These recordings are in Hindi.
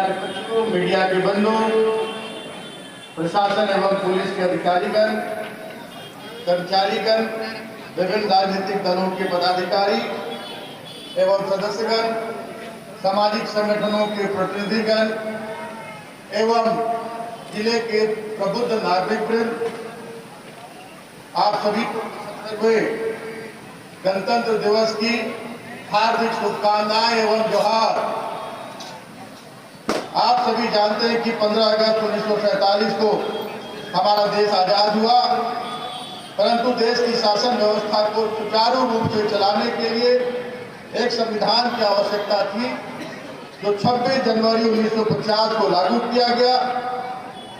बच्चों, मीडिया के बंधु, प्रशासन एवं पुलिस के अधिकारीगण, कर्मचारीगण, विभिन्न राजनीतिक दलों के पदाधिकारी एवं सदस्यगण, सामाजिक संगठनों के प्रतिनिधिगण एवं जिले के प्रबुद्ध नागरिक वृंद, आप सभी को गणतंत्र दिवस की हार्दिक शुभकामनाएं एवं जोहार। आप सभी जानते हैं कि 15 अगस्त 1947 को हमारा देश आजाद हुआ, परंतु देश की शासन व्यवस्था को सुचारू रूप से चलाने के लिए एक संविधान की आवश्यकता थी, जो 26 जनवरी 1950 को लागू किया गया।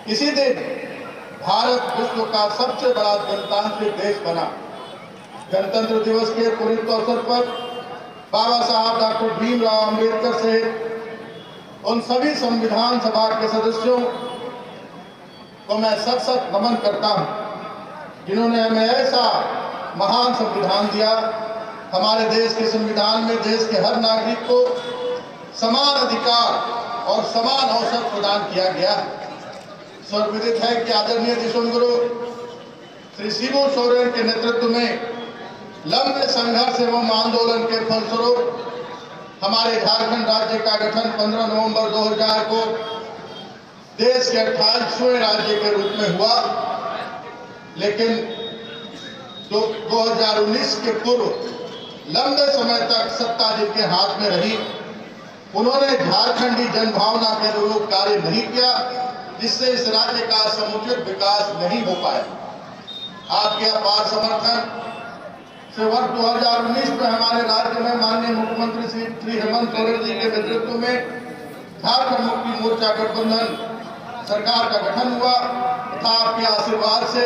इसी दिन भारत विश्व का सबसे बड़ा गणतांत्रिक देश बना। गणतंत्र दिवस के पुनीत अवसर पर बाबा साहब डॉक्टर भीमराव अंबेडकर सहित उन सभी संविधान सभा के सदस्यों को मैं सत सत नमन करता हूं, जिन्होंने हमें ऐसा महान संविधान दिया। हमारे देश के संविधान में देश के हर नागरिक को समान अधिकार और समान अवसर प्रदान किया गया। सर्वविदित है कि आदरणीय देशों श्री शिबू सोरेन के नेतृत्व में लंबे संघर्ष एवं आंदोलन के फलस्वरूप हमारे झारखंड राज्य का गठन 15 नवंबर 2000 को देश के 28वें राज्य के रूप में हुआ। लेकिन 2019 के पूर्व लंबे समय तक सत्ता जिनके हाथ में रही, उन्होंने झारखंडी जनभावना के अनुरूप कार्य नहीं किया, जिससे इस राज्य का समुचित विकास नहीं हो पाया। आपके अपार समर्थन से वर्ष 2019 में हमारे राज्य में माननीय मुख्यमंत्री श्री हेमंत सोरेन जी के नेतृत्व में झारखंड मुक्ति मोर्चा गठबंधन सरकार का गठन हुआ तथा आपके आशीर्वाद से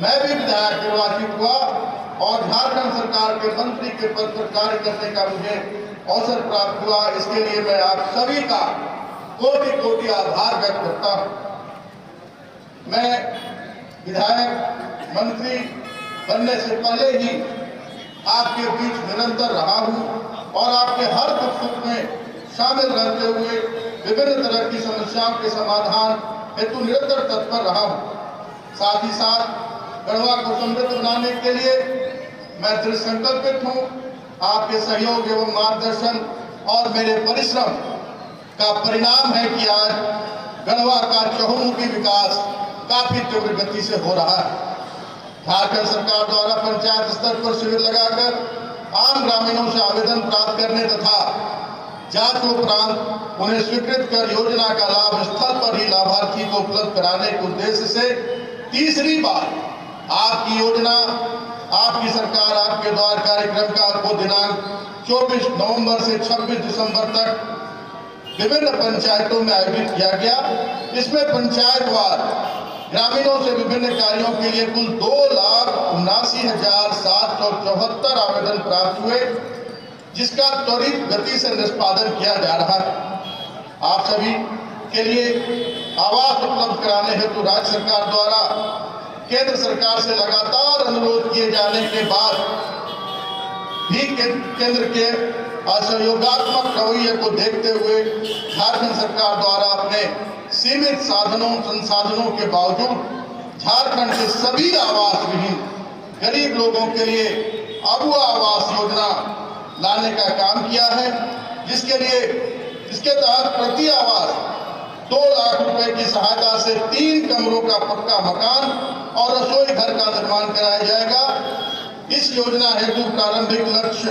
मैं भी विधायक निर्वाचित हुआ और झारखंड सरकार के मंत्री के पद पर कार्य करने का मुझे अवसर प्राप्त हुआ। इसके लिए मैं आप सभी का कोटि कोटि आभार व्यक्त करता हूं। मैं विधायक मंत्री बनने से पहले ही आपके बीच निरंतर रहा हूं और आपके हर दुख सुख में शामिल रहते हुए विभिन्न तरह की समस्याओं के समाधान हेतु निरंतर तत्पर रहा हूं। साथ ही साथ गढ़वा को समृद्ध बनाने के लिए मैं दृढ़ संकल्पित हूं। आपके सहयोग एवं मार्गदर्शन और मेरे परिश्रम का परिणाम है कि आज गढ़वा का चहुमुखी विकास काफी तीव्र गति से हो रहा है। झारखंड सरकार द्वारा पंचायत स्तर पर शिविर लगाकर आम ग्रामीणों से आवेदन प्राप्त करने तथा जांच उपरांत उन्हें स्वीकृत कर योजना का लाभ स्थल पर ही लाभार्थी को उपलब्ध कराने के उद्देश्य से तीसरी बार आपकी योजना, आपकी सरकार आपके द्वार कार्यक्रम का को दिनांक 24 नवंबर से 26 दिसंबर तक विभिन्न पंचायतों में आयोजित किया गया। इसमें पंचायतवार ग्रामीणों से विभिन्न कार्यों के लिए कुल 2,79,774 आवेदन प्राप्त हुए, जिसका त्वरित गति से निष्पादन किया जा रहा है। आप सभी के लिए आवास उपलब्ध कराने हेतु राज्य सरकार द्वारा केंद्र सरकार से लगातार अनुरोध किए जाने के बाद भी केंद्र के असहयोगात्मक रवैये को देखते हुए झारखंड सरकार द्वारा अपने सीमित संसाधनों के बावजूद झारखंड के सभी आवास विहीन गरीब लोगों के लिए अबुआ आवास योजना लाने का काम किया है, जिसके तहत प्रति आवास 2 लाख रुपए की सहायता से 3 कमरों का पक्का मकान और रसोई घर का निर्माण कराया जाएगा। इस योजना हेतु प्रारंभिक लक्ष्य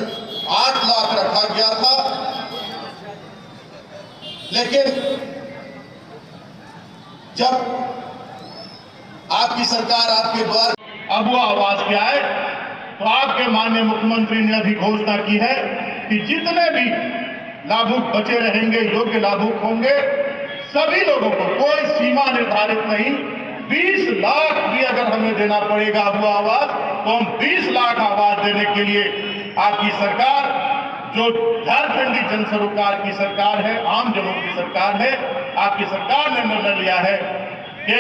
8 लाख रखा गया था, लेकिन जब आपकी सरकार आपके द्वार अबुआ आवास के आए तो आपके माननीय मुख्यमंत्री ने अभी घोषणा की है कि जितने भी लाभुक बचे रहेंगे, योग्य लाभुक होंगे, सभी लोगों को कोई सीमा निर्धारित नहीं, 20 लाख भी अगर हमें देना पड़ेगा अबुआ आवास तो हम 20 लाख आवास देने के लिए आपकी सरकार, जो झारखंडी जन सरोकार की सरकार है, आम जनों की सरकार है, आपकी सरकार ने निर्णय लिया है कि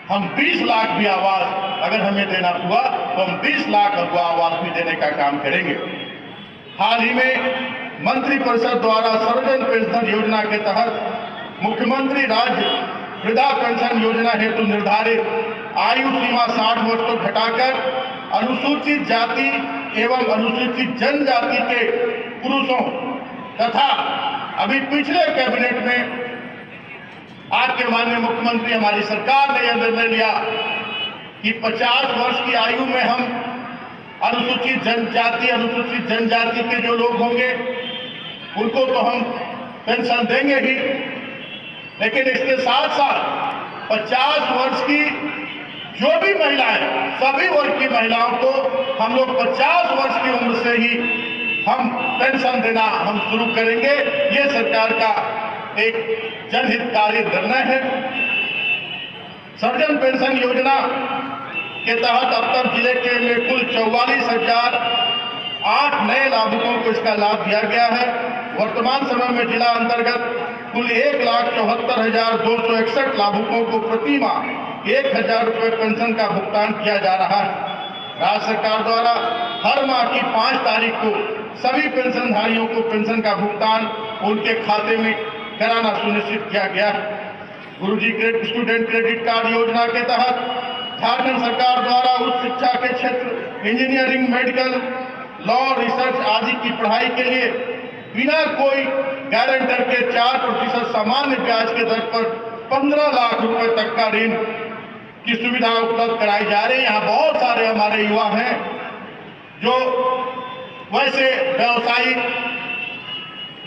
हम 20 लाख भी आवास अगर हमें देना हुआ तो हम 20 लाख अबुआ आवास भी देने का काम करेंगे। हाल ही में मंत्रिपरिषद द्वारा सर्वजन पेंशन योजना के तहत मुख्यमंत्री राज्य वृद्धा पेंशन योजना हेतु निर्धारित आयु सीमा 60 वर्ष को घटाकर अनुसूचित जाति एवं अनुसूचित जनजाति के पुरुषों तथा अभी पिछले कैबिनेट में आपके माननीय मुख्यमंत्री हमारी सरकार ने यह निर्णय लिया कि 50 वर्ष की आयु में हम अनुसूचित जनजाति के जो लोग होंगे उनको तो हम पेंशन देंगे ही, लेकिन इसके साथ साथ 50 वर्ष की जो भी महिलाएं, सभी वर्ग की महिलाओं को हम लोग 50 वर्ष की उम्र से ही हम पेंशन देना हम शुरू करेंगे। ये सरकार का एक जनहितकारी निर्णय है। सर्वजन पेंशन योजना के तहत अब तक जिले के में कुल 44,008 नए लाभुकों को इसका लाभ दिया गया है। वर्तमान समय में जिला अंतर्गत कुल 1,74,261 लाभुकों को प्रति माह 1,000 रुपये पेंशन का भुगतान किया जा रहा है। राज्य सरकार द्वारा हर माह की 5 तारीख को सभी पेंशनधारियों को पेंशन का भुगतान उनके खाते में कराना सुनिश्चित किया गया है। गुरुजी स्टूडेंट क्रेडिट कार्ड योजना के तहत झारखंड सरकार द्वारा उच्च शिक्षा के क्षेत्र इंजीनियरिंग, मेडिकल, लॉ, रिसर्च आदि की पढ़ाई के लिए बिना कोई गारंटर के 4% सामान्य ब्याज के दर पर 15 लाख रुपए तक का ऋण की सुविधा उपलब्ध कराई जा रही है। यहाँ बहुत सारे हमारे युवा हैं जो वैसे व्यवसायिक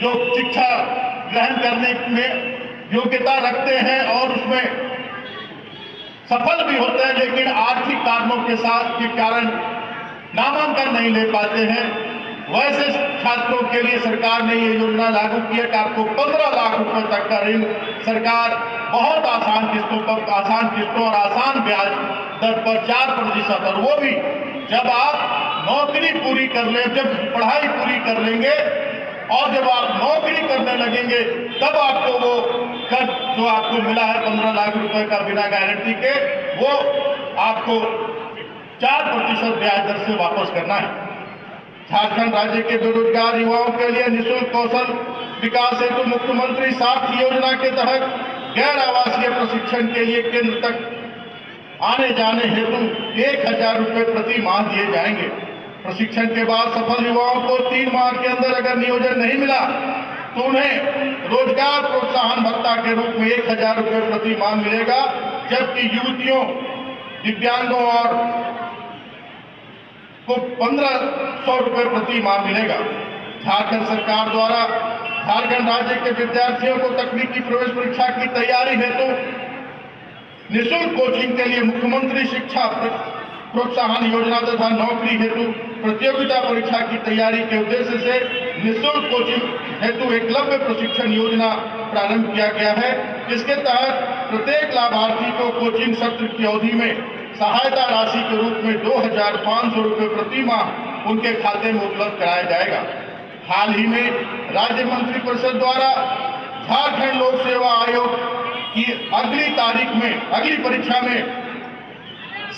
जो शिक्षा ग्रहण करने में योग्यता रखते हैं और उसमें सफल भी होते हैं, लेकिन आर्थिक कारणों के कारण नामांकन नहीं ले पाते हैं। वैसे छात्रों के लिए सरकार ने ये योजना लागू की है कि आपको 15 लाख रुपए तक का ऋण सरकार बहुत आसान किस्तों और आसान ब्याज दर पर 4%, और वो भी जब आप नौकरी पूरी कर ले, जब पढ़ाई पूरी कर लेंगे और जब आप नौकरी करने लगेंगे तब आपको वो कर्ज जो आपको मिला है 15 लाख रुपए का बिना गारंटी के, वो आपको 4% ब्याज दर से वापस करना है। झारखंड राज्य के बेरोजगार युवाओं के लिए निःशुल्क कौशल विकास हेतु मुख्यमंत्री साथी योजना के तहत गैर आवासीय प्रशिक्षण के लिए केंद्र तक आने जाने हेतु 1,000 रुपये प्रति माह दिए जाएंगे। प्रशिक्षण के बाद सफल युवाओं को 3 माह के अंदर अगर नियोजन नहीं मिला तो उन्हें रोजगार प्रोत्साहन भत्ता के रूप में 1,000 रुपये प्रति माह मिलेगा, जबकि युवतियों, दिव्यांगों और को 1,500 रुपये प्रति माह मिलेगा। झारखंड सरकार द्वारा झारखंड राज्य के विद्यार्थियों को तकनीकी प्रवेश परीक्षा की तैयारी हेतु निःशुल्क कोचिंग के लिए मुख्यमंत्री शिक्षा प्रोत्साहन योजना तथा नौकरी हेतु प्रतियोगिता परीक्षा की तैयारी के उद्देश्य से निःशुल्क कोचिंग हेतु एकलव्य प्रशिक्षण योजना प्रारंभ किया गया है। इसके तहत प्रत्येक लाभार्थी को कोचिंग सत्र की अवधि में सहायता राशि के रूप में 2,500 रुपये प्रति माह उनके खाते में उपलब्ध कराया जाएगा। हाल ही में राज्य मंत्रिपरिषद द्वारा झारखंड लोक सेवा आयोग की अगली परीक्षा में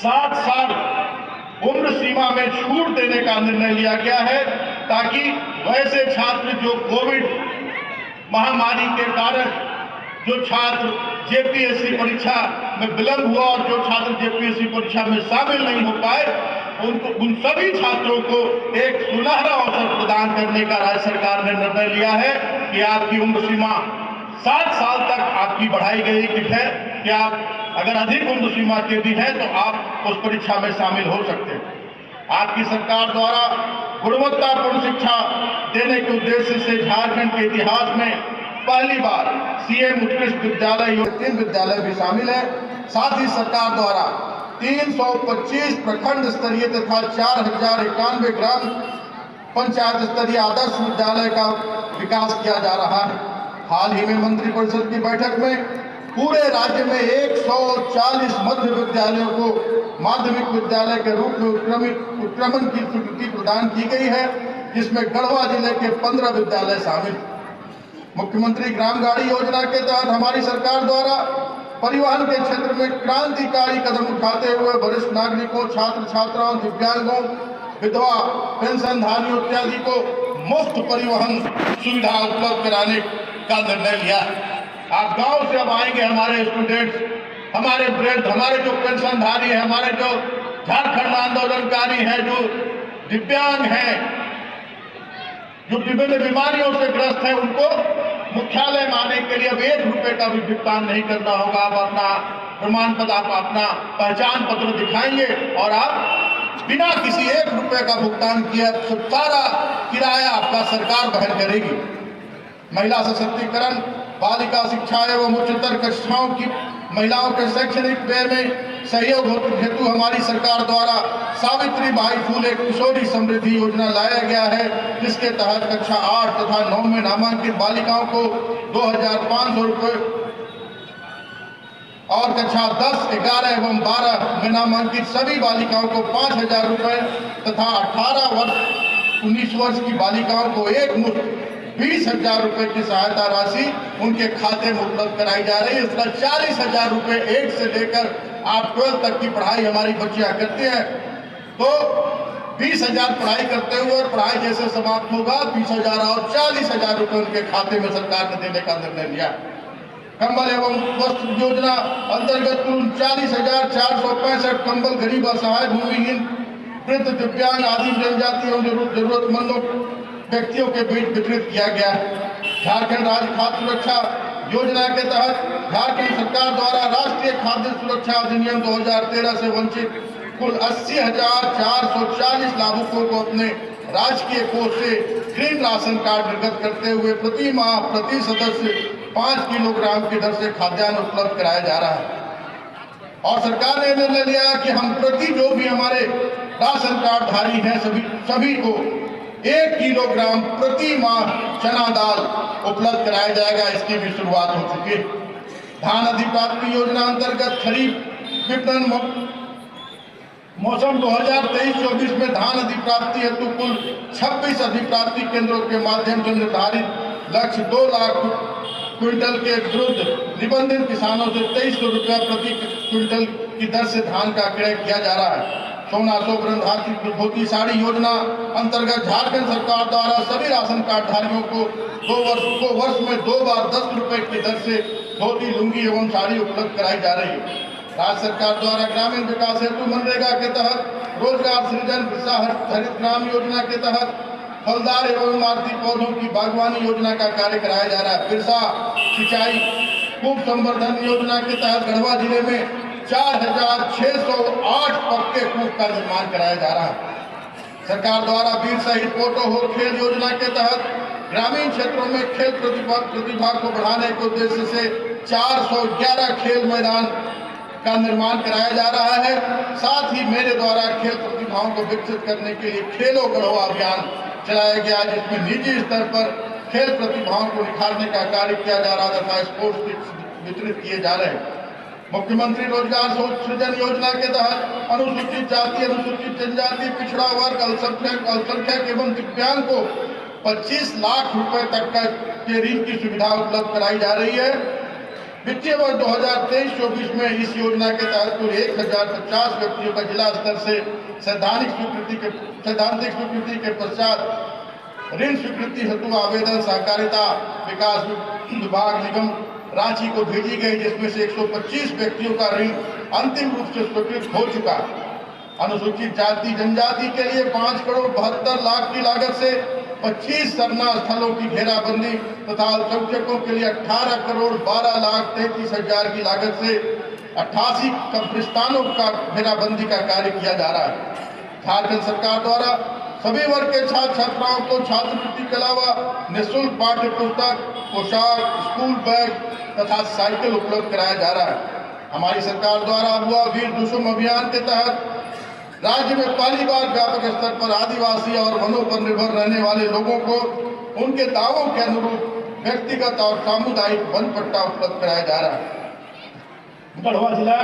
7 साल उम्र सीमा में छूट देने का निर्णय लिया गया है, ताकि वैसे छात्र जो कोविड महामारी के कारण जो छात्र जेपीएससी परीक्षा में विलंब हुआ और जो छात्र जेपीएससी परीक्षा में शामिल नहीं हो पाए, उन सभी छात्रों को एक सुनहरा अवसर प्रदान करने का राज्य सरकार ने निर्णय लिया है कि आपकी उम्र सीमा 7 साल तक आपकी बढ़ाई गई है कि आप अगर अधिक उम्र सीमा के भी है तो आप उस परीक्षा में शामिल हो सकते हैं। आपकी सरकार द्वारा गुणवत्तापूर्ण शिक्षा देने के उद्देश्य से झारखंड के इतिहास में पहली बार सीएम उत्कृष्ट विद्यालय 3 विद्यालय भी शामिल है। साथ ही सरकार द्वारा 325 प्रखंड स्तरीय तथा 4,091 ग्राम पंचायत स्तरीय आदर्श विद्यालय का विकास किया जा रहा है। हाल ही में मंत्रिपरिषद की बैठक में पूरे राज्य में 140 मध्य विद्यालयों को माध्यमिक विद्यालय के रूप में उत्क्रमण की स्वीकृति प्रदान की गई है, जिसमें गढ़वा जिले के 15 विद्यालय शामिल। मुख्यमंत्री ग्राम गाड़ी योजना के तहत हमारी सरकार द्वारा परिवहन के क्षेत्र में क्रांतिकारी कदम उठाते हुए वरिष्ठ नागरिकों, छात्र छात्राओं, दिव्यांगों, विधवा पेंशनधारियों इत्यादि को मुफ्त परिवहन सुविधा उपलब्ध कराने का निर्णय लिया। आप गांव से अब आएंगे, हमारे स्टूडेंट्स, हमारे वृद्ध, हमारे जो पेंशनधारी हैं, हमारे जो झारखंड आंदोलनकारी हैं, जो दिव्यांग हैं, जो विभिन्न बीमारियों से ग्रस्त हैं, उनको मुख्यालय में आने के लिए अब 1 रुपए का भी भुगतान नहीं करना होगा। आप अपना प्रमाण पत्र, आप अपना पहचान पत्र दिखाएंगे और आप बिना किसी 1 रुपए का भुगतान किए सारा किराया आपका सरकार वहन करेगी। महिला सशक्तिकरण, बालिका शिक्षा एवं उच्चतर कक्षाओं की महिलाओं के शैक्षणिक व्यय में सहयोग हेतु हमारी सरकार द्वारा सावित्री बाई फूले किशोरी समृद्धि योजना लाया गया है, जिसके तहत कक्षा 8 तथा 9 में नामांकित बालिकाओं को 2,500 रुपये और कक्षा 10, 11 एवं 12 में नामांकित सभी बालिकाओं को 5,000 रुपये तथा 19 वर्ष की बालिकाओं को एक मुश्त 20,000 रुपए की सहायता राशि उनके खाते में उपलब्ध कराई जा रही है। इस तरह 40,000 रुपए 1 से लेकर आप 12 तक की पढ़ाई हमारी बच्चियां करती हैं, तो 20,000 पढ़ाई करते हुए और पढ़ाई जैसे समाप्त होगा 20,000 और 40,000 रुपए उनके खाते में सरकार ने देने का निर्णय लिया। कंबल एवं वस्त्र योजना अंतर्गत कुल 39,465 कंबल गरीब, असहाय, भूमिहीन, वृद्ध, दिव्यांग, आदिम जनजाति एवं जरूरतमंदों व्यक्तियों के बीच वितरित किया गया। झारखंड राज्य खाद्य सुरक्षा योजना के तहत झारखंड सरकार द्वारा राष्ट्रीय खाद्य सुरक्षा अधिनियम 2013 से वंचित कुल 80,440 लाभुकों को अपने राजकीय कोष से ग्रीन राशन कार्ड निर्गत करते हुए प्रति माह प्रति सदस्य 5 किलोग्राम की दर से खाद्यान्न उपलब्ध कराया जा रहा है। और सरकार ने निर्णय लिया कि हम प्रति जो भी हमारे राशन कार्ड धारी हैं सभी को 1 किलोग्राम प्रति माह चना दाल उपलब्ध कराया जाएगा। इसकी भी शुरुआत हो चुकी है। धान अधिप्राप्ति योजना अंतर्गत खरीफ विपणन मौसम 2023-24 में धान अधिप्राप्ति हेतु कुल 26 अधिप्राप्ति केंद्रों के माध्यम से निर्धारित लक्ष्य 2 लाख क्विंटल के विरुद्ध निबंधित किसानों से 2300 रुपया प्रति क्विंटल की दर से धान का क्रय किया जा रहा है। सोना सोबरन धोती साड़ी योजना अंतर्गत झारखंड सरकार द्वारा सभी राशन कार्ड धारियों को वर्ष में 2 बार 10 रुपए की दर से धोती, लुंगी एवं साड़ी उपलब्ध कराई जा रही है। राज्य सरकार द्वारा ग्रामीण विकास हेतु मनरेगा के तहत रोजगार सृजन, हरित ग्राम योजना के तहत फलदार एवं इमारती पौधों की बागवानी योजना का कार्य कराया जा रहा है। बिरसा सिंचाई कूप संवर्धन योजना के तहत गढ़वा जिले में 4,608 पक्के कूप का निर्माण कराया जा रहा है। सरकार द्वारा वीर शहीद पोटो हो खेल योजना के तहत ग्रामीण क्षेत्रों में खेल प्रतिभा को बढ़ाने के उद्देश्य से 411 खेल मैदान का निर्माण कराया जा रहा है। साथ ही मेरे द्वारा खेल प्रतिभाओं को विकसित करने के लिए खेलो गढ़वा अभियान चलाया गया, जिसमें निजी स्तर पर खेल प्रतिभाओं को निखारने का कार्य किया जा रहा तथा स्पोर्ट्स किट्स वितरित किए जा रहे हैं। मुख्यमंत्री रोजगार सृजन योजना के तहत अनुसूचित जाति, अनुसूचित जनजाति, पिछड़ा वर्ग, अल्पसंख्यक एवं दिव्यांग को 25 लाख रुपए तक के ऋण की सुविधा उपलब्ध कराई जा रही है। वित्तीय वर्ष 2023-24 में इस योजना के तहत कुल 1,050 व्यक्तियों का जिला स्तर से सैद्धांतिक स्वीकृति के पश्चात ऋण स्वीकृति हेतु आवेदन सहकारिता विकास विभाग निगम रांची को भेजी गई, जिसमें से 125 व्यक्तियों का ऋण अंतिम रूप से स्वीकृत हो चुका। अनुसूचित जाति जनजाति के लिए 5,72,00,000 की लागत से 25 सरना स्थलों की घेराबंदी तथा अल्पसंख्यकों के लिए 18,12,33,000 की लागत से 88 कब्रिस्तानों का घेराबंदी का कार्य किया जा रहा है। झारखंड सरकार द्वारा सभी वर्ग के छात्र छात्राओं को छात्रवृत्ति के अलावा निःशुल्क पाठ्य पुस्तक, पोशाक, स्कूल बैग तथा साइकिल उपलब्ध कराया जा रहा है। हमारी सरकार द्वारा हुआ वीर दुसुम अभियान के तहत राज्य में पहली बार व्यापक स्तर पर आदिवासी और वनों पर निर्भर रहने वाले लोगों को उनके दावों के अनुरूप व्यक्तिगत और सामुदायिक वन पट्टा उपलब्ध कराया जा रहा है। गढ़वा जिला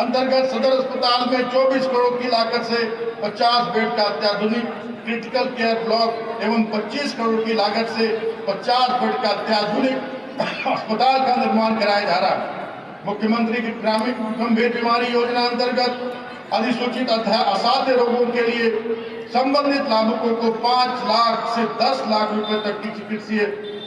अंतर्गत सदर अस्पताल में 24 करोड़ की लागत से 50 बेड का अत्याधुनिक क्रिटिकल केयर ब्लॉक एवं 25 करोड़ की लागत से 50 बेड का अत्याधुनिक अस्पताल का निर्माण कराया जा रहा है। मुख्यमंत्री की ग्रामीण गंभीर बीमारी योजना अंतर्गत अधिसूचित असाध्य रोगों के लिए संबंधित लाभुकों को 5 लाख से 10 लाख रुपए तक की चिकित्सीय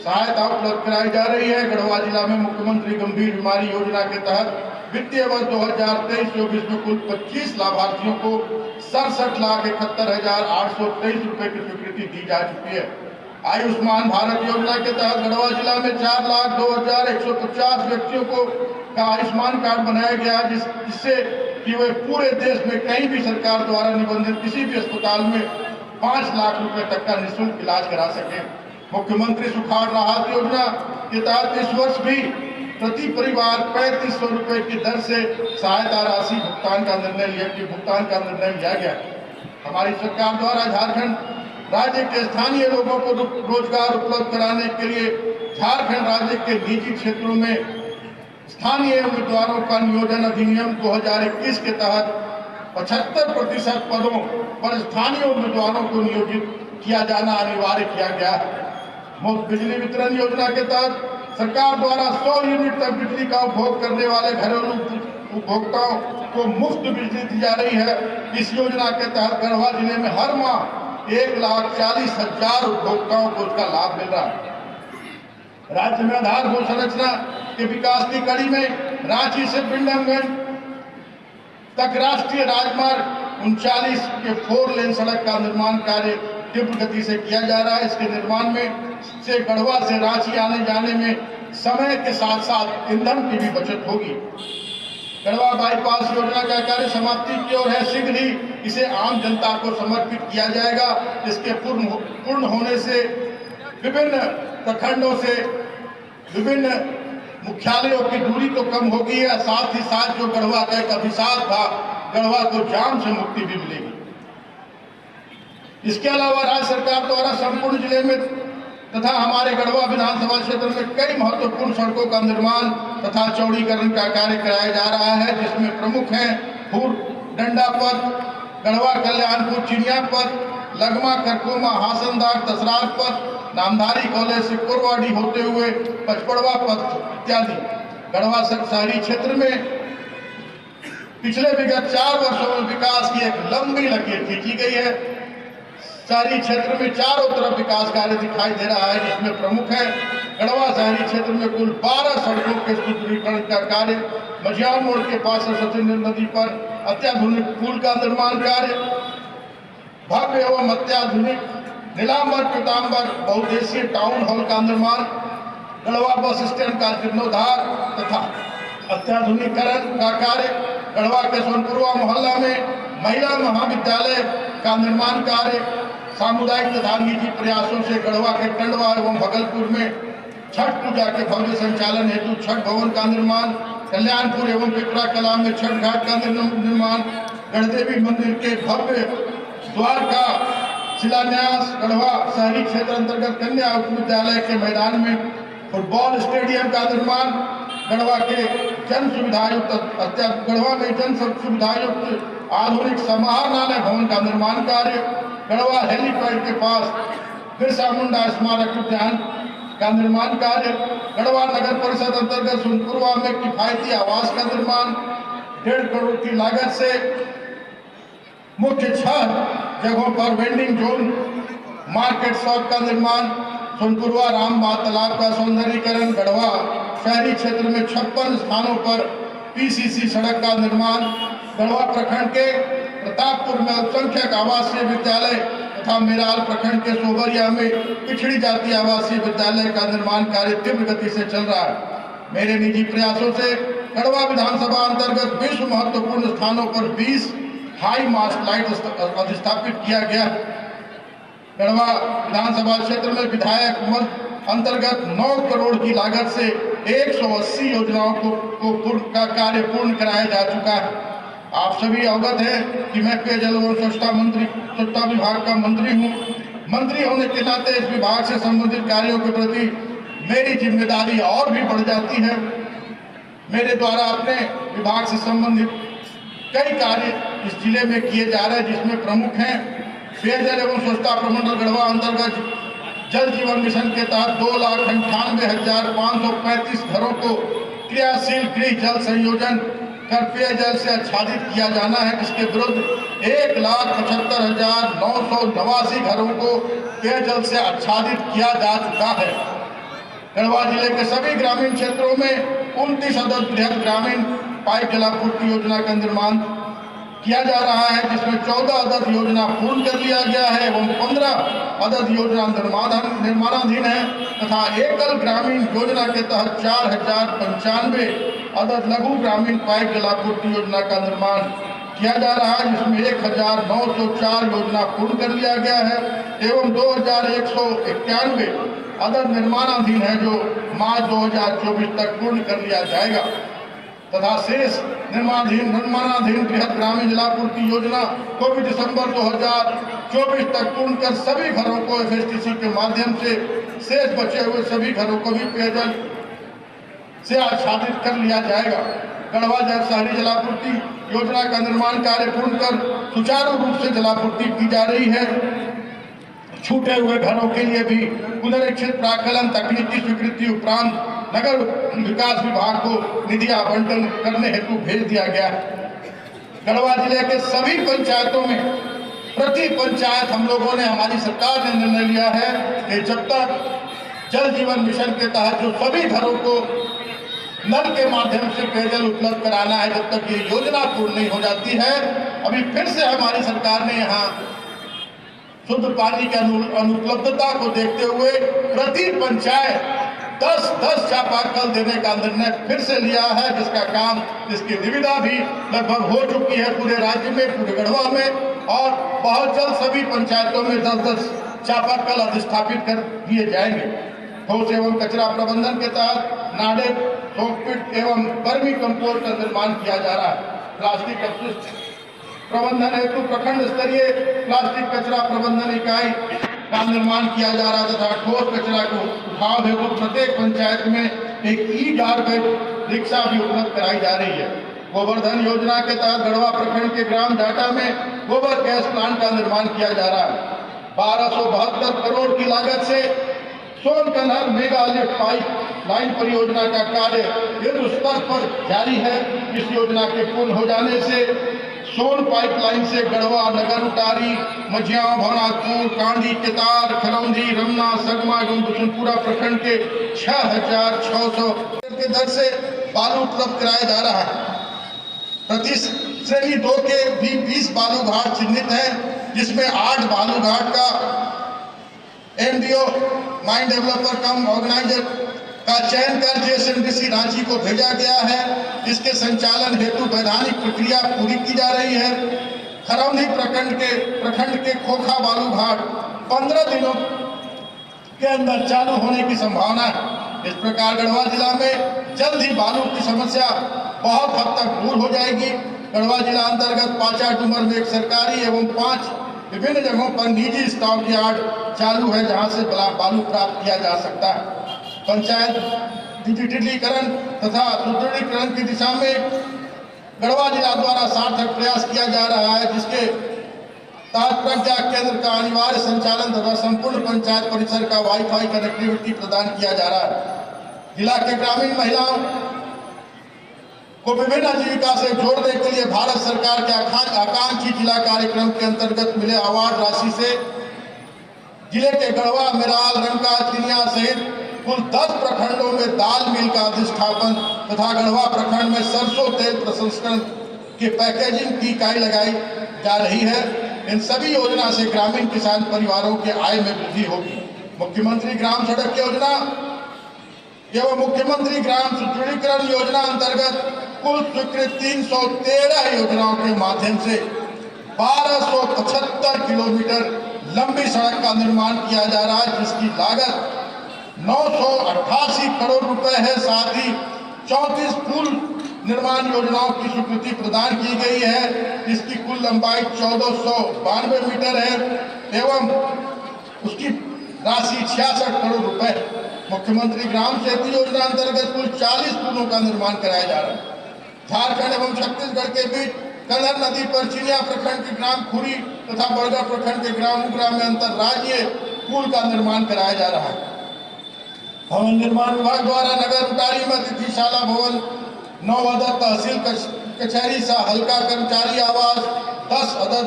सहायता उपलब्ध कराई जा रही है। गढ़वा जिला में मुख्यमंत्री गंभीर बीमारी योजना के तहत वित्तीय वर्ष 2023-24 में कुल 25 लाभार्थियों को 67,71,823 रुपए की स्वीकृति दी जा चुकी है। आयुष्मान भारत योजना के तहत गढ़वा जिला में 4,02,150 व्यक्तियों को का आयुष्मान कार्ड बनाया गया, जिससे कि वे पूरे देश में कहीं भी सरकार द्वारा निबंधित किसी भी अस्पताल में 5 लाख रुपए तक का निःशुल्क इलाज करा सके। मुख्यमंत्री सुखाड़ राहत योजना के तहत इस वर्ष भी प्रति परिवार 3500 रुपए की दर से सहायता राशि भुगतान का निर्णय लिया गया। हमारी सरकार द्वारा झारखंड राज्य के स्थानीय लोगों को रोजगार उपलब्ध कराने के लिए झारखंड राज्य के निजी क्षेत्रों में स्थानीय उम्मीदवारों का नियोजन अधिनियम 2021 के तहत 75% पदों पर स्थानीय उम्मीदवारों को नियोजित किया जाना अनिवार्य किया गया है। मुफ्त बिजली वितरण योजना के तहत सरकार द्वारा 100 यूनिट तक बिजली का उपभोग करने वाले घरेलू उपभोक्ताओं को मुफ्त बिजली दी जा रही है। इस योजना के तहत गढ़वा जिले में हर माह 1,40,000 उपभोक्ताओं को इसका लाभ मिल रहा है। राज्य में आधारभूत संरचना के विकास की कड़ी में रांची से पिंडमगंज तक राष्ट्रीय राजमार्ग 39 के 4 लेन सड़क का निर्माण कार्य तीव्र गति से किया जा रहा है। इसके निर्माण में से गढ़वा से रांची आने जाने में समय के साथ साथ ईंधन की भी बचत होगी। गढ़वा बाईपास योजना का कार्य समाप्ति की ओर है। शीघ्र ही इसे आम जनता को समर्पित किया जाएगा। इसके पूर्ण होने से विभिन्न प्रखंडों से विभिन्न मुख्यालयों की दूरी तो कम होगी है, साथ ही साथ जो गढ़वा का एक अभिशाप था, गढ़वा को जाम से मुक्ति भी मिलेगी। इसके अलावा राज्य सरकार द्वारा संपूर्ण जिले में तथा हमारे गढ़वा विधानसभा क्षेत्र में कई महत्वपूर्ण सड़कों का निर्माण तथा चौड़ीकरण का कार्य कराया जा रहा है, जिसमें प्रमुख हैं डंडा पथ, गढ़वा कल्याणपुर चिड़िया पथ, लगमा करकोमा हासनदार तसरार पथ, नामधारी कॉलेज से कोरवाडी होते हुए पचपड़वा पथ इत्यादि। गढ़वा शहरी क्षेत्र में पिछले विगत 4 वर्षों में विकास की एक लंबी लकीर खींची गई है। शहरी क्षेत्र में चारों तरफ विकास कार्य दिखाई दे रहा है, जिसमें प्रमुख है गढ़वा शहरी क्षेत्र में कुल 12 सड़कों के सुदृढ़ीकरण का कार्य, मझियार मोड़ के पास सरस्वती नदी पर अत्याधुनिक पुल का निर्माण कार्य, भव्य एवं अत्याधुनिक नीलांबर पीतांबर बहुउद्देशीय टाउन हॉल का निर्माण, गढ़वा बस स्टैंड का जीर्णोद्धार तथा अत्याधुनिकीकरण का कार्य, गढ़वा के सोनपुरवा मोहल्ला में महिला महाविद्यालय का निर्माण कार्य, सामुदायिक तथा निजी प्रयासों से गढ़वा के टंडवा एवं भगलपुर में छठ पूजा के भव्य संचालन हेतु छठ भवन का निर्माण, कल्याणपुर एवं पिपरा कला में छठ घाट का निर्माण, गढ़देवी मंदिर के भव्य द्वार का शिलान्यास, गढ़वा शहरी क्षेत्र अंतर्गत कन्या उच्च विद्यालय के मैदान में फुटबॉल स्टेडियम का निर्माण, गढ़वा में जन सुविधायुक्त आधुनिक समाहरणालय भवन का निर्माण कार्य, गढ़वा हेलीपैड के पास बिरसा मुंडा स्मारक उद्यान का निर्माण कार्य, गढ़वा नगर परिषद अंतर्गत सोनपुरवा में किफायती आवास का निर्माण 1.5 करोड़ की लागत से मुख्य 6 जगहों पर वेंडिंग जोन मार्केट शॉप का निर्माण, सोनपुरवा रामबाग तालाब का सौंदर्यीकरण, गढ़वा शहरी क्षेत्र में 56 स्थानों पर पीसीसी सड़क का निर्माण, गढ़वा प्रखंड के प्रतापपुर में अल्पसंख्यक आवासीय विद्यालय तथा मेराल प्रखंड के सोबरिया में पिछड़ी जाति आवासीय विद्यालय का निर्माण कार्य तीव्र गति से चल रहा है। मेरे निजी प्रयासों से गढ़वा विधानसभा अंतर्गत 20 महत्वपूर्ण स्थानों पर 20 हाई मास्ट लाइट अधिस्थापित किया गया। गढ़वा विधानसभा क्षेत्र में विधायक मद अंतर्गत 9 करोड़ की लागत से 180 योजनाओं का कार्य पूर्ण कराया जा चुका है। आप सभी अवगत हैं कि मैं पेयजल एवं स्वच्छता विभाग का मंत्री हूं। मंत्री होने के नाते इस विभाग से संबंधित कार्यों के प्रति मेरी जिम्मेदारी और भी बढ़ जाती है। मेरे द्वारा अपने विभाग से संबंधित कई कार्य इस जिले में किए जा रहे हैं, जिसमें प्रमुख हैं पेयजल एवं स्वच्छता प्रमंडल गढ़वा अंतर्गत जल जीवन मिशन के तहत 2,98,535 घरों को क्रियाशील गृह जल संयोजन कर पेयजल से आच्छादित किया जाना है, जिसके विरुद्ध 1,75,989 घरों को पेयजल से आच्छादित किया जा चुका है। गढ़वा जिले के सभी ग्रामीण क्षेत्रों में 29 अदद बृहद ग्रामीण पाइप जलापूर्ति योजना का निर्माण किया जा रहा है, जिसमें 14 अदद योजना पूर्ण कर लिया गया है एवं 15 अदद योजना निर्माणाधीन है तथा एकल ग्रामीण योजना के तहत 4,095 अदद लघु ग्रामीण पाइप जलापूर्ति योजना का निर्माण किया जा रहा है, जिसमें 1,904 योजना पूर्ण कर लिया गया है एवं 2,191 अदद निर्माणाधीन है, जो मार्च 2024 तक पूर्ण कर लिया जाएगा तथा शेष निर्माणाधीन बृहद ग्रामीण जलापूर्ति योजना को भी दिसंबर 2024 तक पूर्ण कर सभी घरों को एफएसटीसी के माध्यम से शेष बचे हुए सभी घरों को भी पेयजल से आच्छादित कर लिया जाएगा। गढ़वा शहरी जलापूर्ति योजना का निर्माण कार्य पूर्ण कर सुचारू रूप से जलापूर्ति की जा रही है। छूटे हुए घरों के लिए भी पुनरीक्षित प्राकलन तकनीकी स्वीकृति उपरांत नगर विकास विभाग को निधि आवंटन करने हेतु भेज दिया गया है। गढ़वा जिले के सभी पंचायतों में प्रति पंचायत हम लोगों ने, हमारी सरकार ने निर्णय लिया है कि जब तक जल जीवन मिशन के तहत जो सभी घरों को नल के माध्यम से पेयजल उपलब्ध कराना है, जब तक ये योजना पूर्ण नहीं हो जाती है, अभी फिर से हमारी सरकार ने यहाँ शुद्ध पानी की अनुपलब्धता को देखते हुए प्रति पंचायत 10-10 चापाकल देने का निर्णय फिर से लिया है, जिसकी निविदा भी लगभग हो चुकी है पूरे राज्य में, पूरे गढ़वा में, और बहुत जल्द सभी पंचायतों में 10-10 चापाकल अधिस्थापित कर दिए जाएंगे। ठोस एवं कचरा प्रबंधन के तहत नाडे, सोकपिट एवं वर्मी कंपोस्ट का निर्माण किया जा रहा है। प्लास्टिक अपशिष्ट प्रबंधन हेतु प्रखंड स्तरीय प्लास्टिक कचरा प्रबंधन इकाई का निर्माण किया जा रहा तथा ठोस कचरा को उठाव हेतु प्रत्येक पंचायत में एक ई-गार्बेज रिक्शा भी उपलब्ध कराई जा रही है। गोवर्धन योजना के तहत गढ़वा प्रखंड के ग्राम डाटा में गोबर गैस प्लांट का निर्माण किया जा रहा है। 1272 करोड़ की लागत से सोनकन्हर मेगा लिफ्ट पाइप लाइन परियोजना का कार्य युद्ध स्तर पर जारी है। इस योजना के पूर्ण हो जाने से सोन पाइपलाइन से गढ़वा, नगर उटारी, मझियां, भवनाथपुर, कांडी, केतार, खलौंदी, रमना, सगमा एवं कुसुमपुरा प्रखंड के 6,600 के दर से बालू उपलब्ध कराया जा रहा है। प्रति श्रेणी 2 के भी 20 बालू घाट चिन्हित हैं, जिसमें 8 बालू घाट का MDO mine developer cum organiser का चयन कर JSMDC रांची को भेजा गया है। इसके संचालन हेतु वैधानिक प्रक्रिया पूरी की जा रही है। खरौंदी प्रखंड के खोखा बालू घाट 15 दिनों के अंदर चालू होने की संभावना है। इस प्रकार गढ़वा जिला में जल्द ही बालू की समस्या बहुत हद तक दूर हो जाएगी। गढ़वा जिला अंतर्गत पाचा डूमर में एक सरकारी एवं 5 विभिन्न जगहों पर निजी स्टॉक यार्ड चालू है, जहां से बालू प्राप्त किया जा सकता है। पंचायत डिजिटलीकरण तथा सुदृढ़ीकरण की दिशा में गढ़वा जिला द्वारा सार्थक प्रयास किया जा रहा है, जिसके तहत प्रज्ञा केंद्र का अनिवार्य संचालन तथा संपूर्ण पंचायत परिसर का वाईफाई कनेक्टिविटी प्रदान किया जा रहा है। जिला के ग्रामीण महिलाओं को विभिन्न आजीविका से जोड़ने के लिए भारत सरकार के आकांक्षी जिला कार्यक्रम के अंतर्गत मिले अवार्ड राशि से जिले के गढ़वा, मेराल, रंका, चिनिया सहित कुल 10 प्रखंडों में दाल मिल का अधिष्ठापन तथा गढ़वा प्रखंड में सरसों तेल प्रसंस्करण की पैकेजिंग की इकाई लगाई जा रही है। इन सभी योजना से ग्रामीण किसान परिवारों के आय में वृद्धि होगी। मुख्यमंत्री ग्राम सड़क योजना एवं मुख्यमंत्री ग्राम सुदृढ़ीकरण योजना अंतर्गत कुल स्वीकृत 313 योजनाओं के माध्यम से 1275 किलोमीटर लंबी सड़क का निर्माण किया जा रहा है, जिसकी लागत 988 करोड़ रुपए है। साथ ही 34 पुल निर्माण योजनाओं की स्वीकृति प्रदान की गई है। इसकी कुल लंबाई 1492 मीटर है एवं उसकी राशि 66 करोड़ रुपए। मुख्यमंत्री ग्राम सेतु योजना अंतर्गत कुल 40 पुलों का निर्माण कराया जा रहा है। झारखंड एवं छत्तीसगढ़ के बीच कन्हर नदी पर चिनिया प्रखंड के ग्राम खुरी तथा बरगा प्रखंड के ग्राम उगरा में अंतरराज्यीय पुल का निर्माण कराया जा रहा है। भवन निर्माण विभाग द्वारा नगर उटारी में अतिथिशाला भवन, 9 अदद तहसील कचहरी सा हल्का कर्मचारी आवास, 10 अदद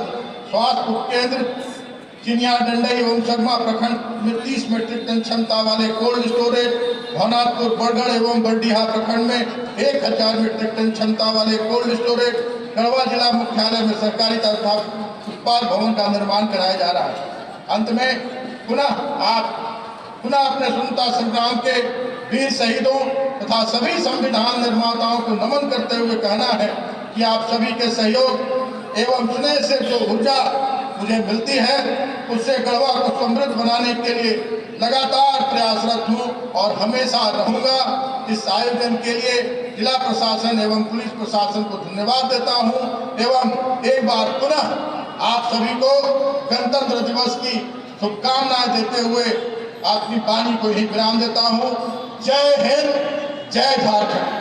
स्वास्थ्य उपकेंद्र, चिनिया डंडई एवं सगमा प्रखंड में 30 मीट्रिक टन क्षमता वाले कोल्ड स्टोरेज, भवनाथपुर, बड़गढ़ एवं बरडीहा प्रखंड में 1000 मीट्रिक टन क्षमता वाले कोल्ड स्टोरेज, गढ़वा जिला मुख्यालय में सरकारी तथा उत्पाद भवन का निर्माण कराया जा रहा है। अंत में पुनः अपने स्वतंत्रता संग्राम के वीर शहीदों तथा सभी संविधान निर्माताओं को नमन करते हुए कहना है कि आप सभी के सहयोग एवं स्नेह से जो ऊर्जा मुझे मिलती है उससे गढ़वा को समृद्ध बनाने के लिए लगातार प्रयासरत हूँ और हमेशा रहूँगा। इस आयोजन के लिए जिला प्रशासन एवं पुलिस प्रशासन को धन्यवाद देता हूँ एवं एक बार पुनः आप सभी को गणतंत्र दिवस की शुभकामनाएं देते हुए अपनी वाणी को ही विराम देता हूँ। जय हिंद, जय झारखंड।